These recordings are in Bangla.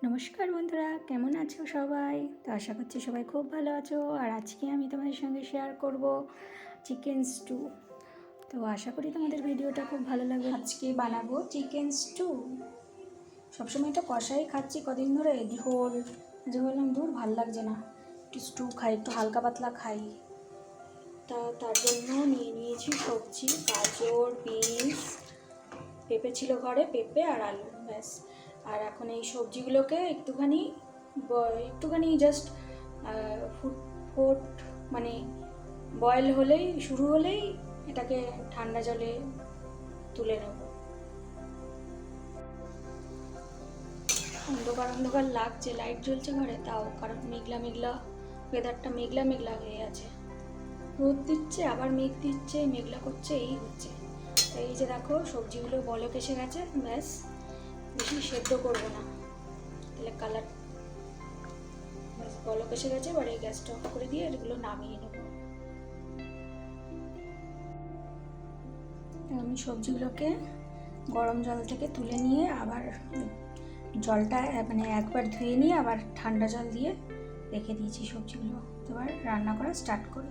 নমস্কার বন্ধুরা, কেমন আছো সবাই? তো আশা করছি সবাই খুব ভালো আছো। আর আজকে আমি তোমাদের সঙ্গে শেয়ার করব চিকেন স্টু। তো আশা করি তোমাদের ভিডিওটা খুব ভালো লাগবে। আজকে বানাবো চিকেন স্টু। সবসময় তো কষাই খাচ্ছি কদিন ধরে, ঝোল যে বললাম দূর ভাল লাগছে না, একটু স্টু খাই, একটু হালকা পাতলা খাই। তার জন্য নিয়ে নিয়েছি সবজি, গাজর, বিনস, পেঁপে ছিল ঘরে, পেঁপে আর আলু, ব্যাস। আর এখন এই সবজিগুলোকে একটুখানি জাস্ট ফুট মানে বয়েল হলেই, শুরু হলেই এটাকে ঠান্ডা জলে তুলে নেব। অন্ধকার অন্ধকার লাগছে, লাইট জ্বলছে ঘরে তাও, কারণ মেঘলা মেঘলা ওয়েদারটা, মেঘলা মেঘলা হয়ে আছে। রোদ দিচ্ছে আবার মেঘ দিচ্ছে, মেঘলা করছে, এই হচ্ছে। এই যে দেখো সবজিগুলো বলক এসে গেছে, ব্যাস। বেশি সেদ্ধ করবো না, তাহলে কালার, ব্যাস বলক এসে গেছে। এবার এই গ্যাসটা অফ করে দিয়ে এগুলো নামিয়ে নেব। আমি সবজিগুলোকে গরম জল থেকে তুলে নিয়ে আবার জলটা একবার ধুয়ে নিয়ে আবার ঠান্ডা জল দিয়ে রেখে দিয়েছি সবজিগুলো। এবার রান্না করা স্টার্ট করি।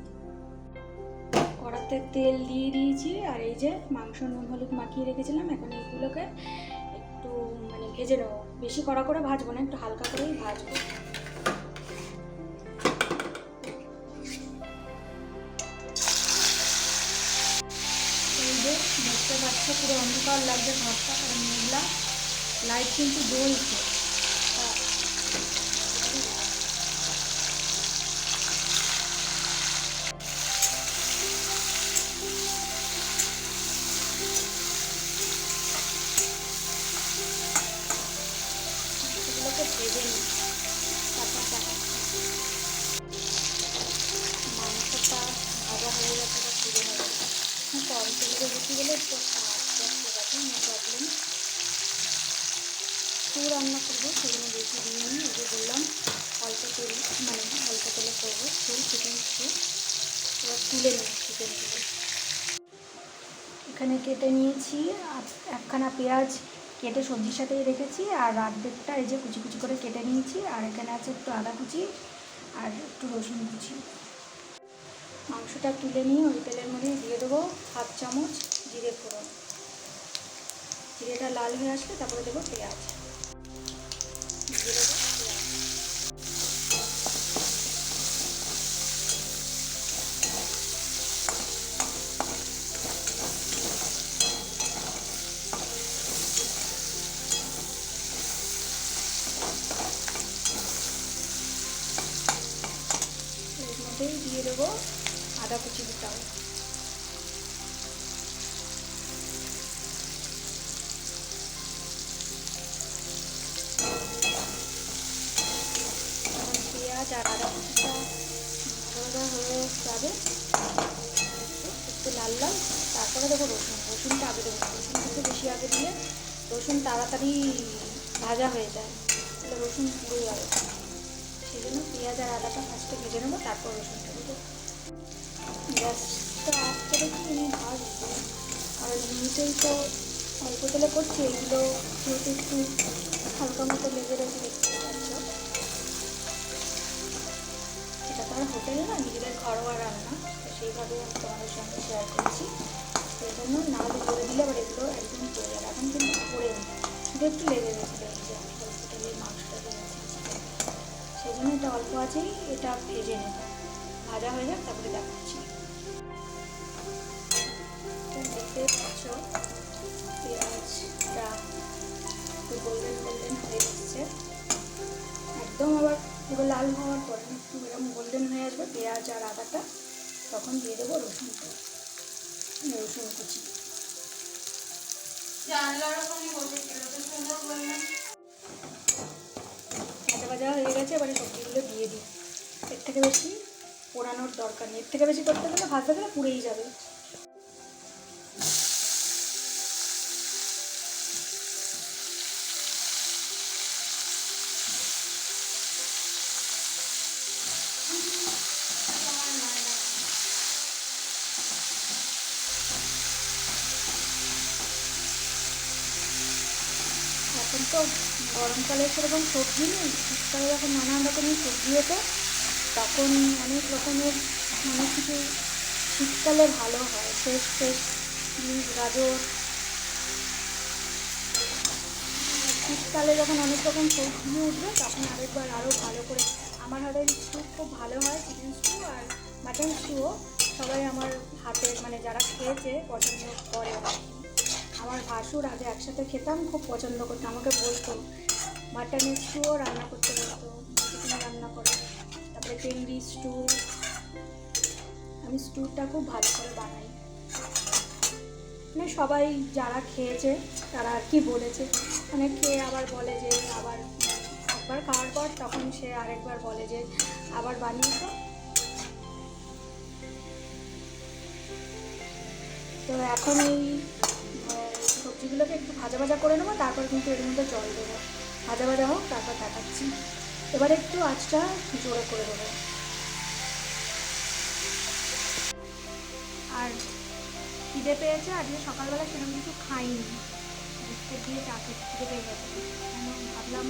কড়াতে তেল দিয়ে দিয়েছি, আর এই যে মাংস নুন হলুদ মাখিয়ে রেখেছিলাম, এখন এইগুলোকে একটু ভেজে নেবো। বেশি কড়া করে ভাজবো না, একটু হালকা করেই ভাজবো। এই যে দেখতে পাচ্ছ পুরো অন্ধকার লাগছে ঘরটা, আর মেঘলা, লাইট কিন্তু জ্বলছে। এগুলোকে ভেজে নিই, তারপর দেখাচ্ছি। মাংসটা ভাজা হয়ে গেছে, বা তুলে নেব। কম তেলে বেশি গেলে তো আস্তে আস্তে গেছে, নো প্রবলেম। স্টু রান্না করবো, সেজন্য বেশি দিয়ে নিই। এই যে বললাম অল্প তেল, অল্প তেলে করবো স্টু, চিকেন স্টু। এবার তুলে নিই চিকেনগুলো। এখানে কেটে নিয়েছি একখানা পেঁয়াজ, কেটে সবজির সাথেই রেখেছি। আর অর্ধেকটা এই যে কুচি কুচি করে কেটে নিয়েছি। আর এখানে আছে একটু আদা কুচি আর একটু রসুন কুচি। মাংসটা তুলে নিয়ে ওই তেলের মধ্যে দিয়ে দেবো 1/2 চামচ জিরে ফোড়ন। জিরেটা লাল হয়ে আসলে তারপরে দেবো পেঁয়াজ, দিয়ে দেবো পেঁয়াজ। এর মধ্যেই দিয়ে দেবো আদা কুচিটাও। পেঁয়াজ আর আদা কুচিটা ভালো হয়ে যাবে, একটু লাল লাল। তারপরে দেবো রসুনটা আগে দেবো। রসুন একটু বেশি আগে দিলে রসুন তাড়াতাড়ি ভাজা হয়ে যায়, তাহলে রসুন পুড়ে যাবে। সেই জন্য পেঁয়াজ আর আদাটা ফার্স্টে ভেজে নেবো, তারপর রসুনটা দেবো। গ্যাসটা অফ করে কি ভাজবো, আর এমনিতেই তো অল্প তেলে করছি। এগুলো যেহেতু একটু হালকা মতো লেগে রয়েছে, দেখতে পাচ্ছ। এটা তো আর হোটেল না, নিজেদের ঘরোয়া রান্না, তো সেইভাবেই আমি তোমাদের সঙ্গে শেয়ার করছি। সেই জন্য না করে দিলে আবার এগুলো একদম পড়ে যাবে। এখন কিন্তু পড়ে নি, শুধু একটু লেগে গেছিলো, এই যে আমি হসপিটালে মাংসটা দিয়েছি, সেই জন্য এটা অল্প আছেই, এটা ভেজে নেব। ভাজা হয়ে যাক তারপরে দেখাচ্ছি। দেখতে পাচ্ছ পেঁয়াজটা একটু গোল্ডেন গোল্ডেন হয়ে এসছে একদম। আবার পুরো লাল হওয়ার পরে একটু এরকম গোল্ডেন হয়ে আসবে পেঁয়াজ আর আদাটা, তখন দিয়ে দেবো রসুন কুচি। ভাজা ভাজা হয়ে গেছে, এবারে সবজিগুলো দিয়ে দিই। এর থেকে বেশি পোড়ানোর দরকার নেই, এর থেকে বেশি করতে গেলে ভাজতে গেলে পুড়েই যাবে। এখন তো গরমকালে সেরকম সবজি নেই, শীতকালে যখন নানান রকমের সবজি হতো তখন অনেক রকমের অনেক কিছু শীতকালে ভালো হয়, ফ্রেশ ফ্রেশ বিনস, গাজর। শীতকালে যখন অনেক রকম সবজি উঠবে তখন আরেকবার আরও ভালো করে আমার হাতের স্টু খুব ভালো হয়, চিকেন স্টু আর মাটন স্টুও। সবাই আমার হাতের মানে যারা খেয়েছে পছন্দ করে। আমার ভাসুর আগে একসাথে খেতাম, খুব পছন্দ করতো, আমাকে বলতো মাটনের স্টুও রান্না করতে বলতো, চিকেন রান্না করে। তারপরে চিংড়ি স্টু, আমি স্টুটা খুব ভালো করে বানাই। মানে সবাই যারা খেয়েছে তারা আর কি বলেছে, মানে খেয়ে আবার বলে যে আবার একবার খাওয়ার পর তখন সে আরেকবার বলে যে আবার বানিয়ে তো। তো এখন এই সবজিগুলোকে একটু ভাজা ভাজা করে নেবো, তারপর কিন্তু এর মধ্যে জল দেবো, ভাজা ভাজা হোক তারপর দেখাচ্ছি। এবার একটু আঁচটা জোরে করে দেবো। আর খিদে পেয়েছে, আজকে সকালবেলা সেরকম কিছু খাইনি, বিস্কুট দিয়ে চা খেতে খিদে পেয়ে গেছে। ভাবলাম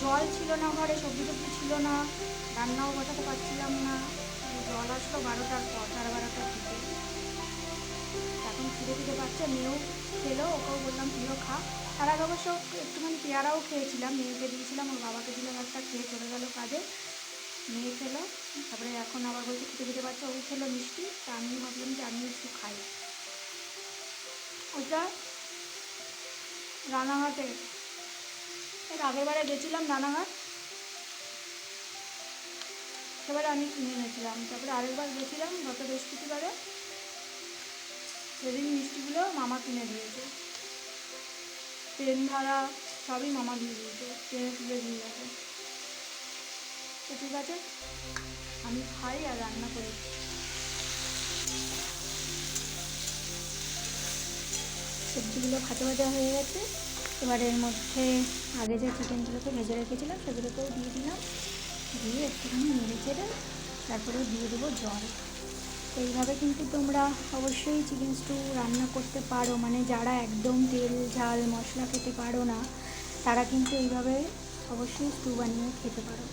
জল ছিল না ঘরে, সবজি টবজি ছিল না, রান্নাও বসাতে পারছিলাম না, জল আসলো 12টার পর, 12:30টার দিকে। এখন খিদে পাচ্ছে, মেয়েও খেলো, ওকেও বললাম তুইও খা। তার আগে অবশ্য একটুখানি পেয়ারাও খেয়েছিলাম, মেয়েকে দিয়েছিলাম, ওর বাবাকে দিলাম একটা, খেয়ে চলে গেলো কাজে, মেয়ে খেলো। তারপরে এখন আবার বলছে খিদে পাচ্ছে, ও খেলো মিষ্টি, তা আমি ভাবলাম যে আমি একটু খাই। ওইটা রানাঘাটে, এর আগের বারে গেছিলাম রানাঘাট, সেবারে আমি কিনে এনেছিলাম। তারপরে আরেকবার গেছিলাম গত বৃহস্পতিবারে, সেদিন মিষ্টিগুলো মামা কিনে দিয়েছে, ট্রেন ভাড়া সবই মামা দিয়ে দিয়েছে, ট্রেনে তুলে দিয়ে গেছে। তো ঠিক আছে, আমি খাই আর রান্না করি। সবজিগুলো ভাজা ভাজা হয়ে গেছে, এবার এর মধ্যে আগে যে চিকেনগুলোকে ভেজে রেখেছিলাম সেগুলোকেও দিয়ে দিলাম, দিয়ে একটুখানি নেড়ে চেড়ে তারপরে দিয়ে দেবো জল। এইভাবে কিন্তু তোমরা অবশ্যই চিকেন স্টু রান্না করতে পারো, মানে যারা একদম তেল ঝাল মশলা খেতে পারো না তারা কিন্তু এইভাবে অবশ্যই স্টু বানিয়ে খেতে পারো,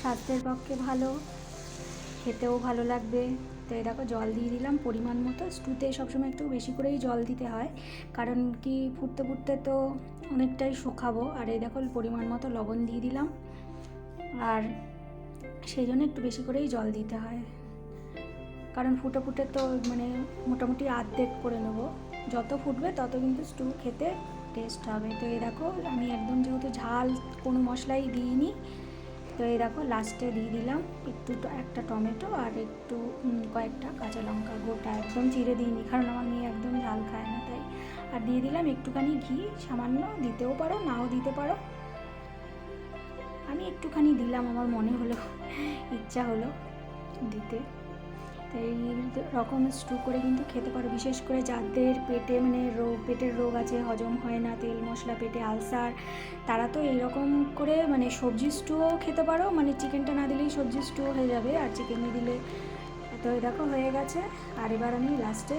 স্বাস্থ্যের পক্ষে ভালো, খেতেও ভালো লাগবে। তো এই দেখো জল দিয়ে দিলাম পরিমাণ মতো, স্টুতে সবসময় একটু বেশি করেই জল দিতে হয়, কারণ কি ফুটতে ফুটতে তো অনেকটাই শুকাবো। আর এই দেখো পরিমাণ মতো লবণ দিয়ে দিলাম, আর সেই জন্য একটু বেশি করেই জল দিতে হয়, কারণ ফুটে ফুটে তো মানে মোটামুটি আর্ধেক করে নেবো, যত ফুটবে তত কিন্তু স্টু খেতে টেস্ট হবে। তো এই দেখো আমি একদম যেহেতু ঝাল কোনো মশলাই দিইনি, তো এই দেখো লাস্টে দিয়ে দিলাম একটু একটা টমেটো আর একটু কয়েকটা কাঁচা লঙ্কা গোটা, একদম চিড়ে দিইনি কারণ আমার মেয়ে একদম ঝাল খায় না তাই। আর দিয়ে দিলাম একটুখানি ঘি, সামান্য, দিতেও পারো নাও দিতে পারো, আমি একটুখানি দিলাম, আমার মনে হলো, ইচ্ছা হলো দিতে। তো এই রকম স্টু করে কিন্তু খেতে পারো, বিশেষ করে যাদের পেটে মানে পেটের রোগ আছে, হজম হয় না, তেল মশলা, পেটে আলসার, তারা তো এইরকম করে মানে সবজি স্টুও খেতে পারো, মানে চিকেনটা না দিলেই সবজি স্টুও হয়ে যাবে, আর চিকেনে দিলে। তো দেখো হয়ে গেছে। আর এবার আমি লাস্টে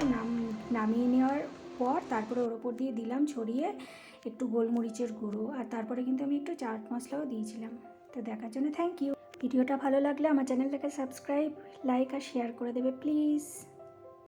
নামিয়ে নেওয়ার পর তারপরে ওর ওপর দিয়ে দিলাম ছড়িয়ে একটু গোলমরিচের গুঁড়ো, আর তারপরে কিন্তু আমি একটু চাট মশলাও দিয়েছিলাম। তো দেখার জন্য থ্যাংক ইউ। ভিডিওটা ভালো লাগলে আমার চ্যানেলটাকে সাবস্ক্রাইব, লাইক আর শেয়ার করে দেবে প্লিজ।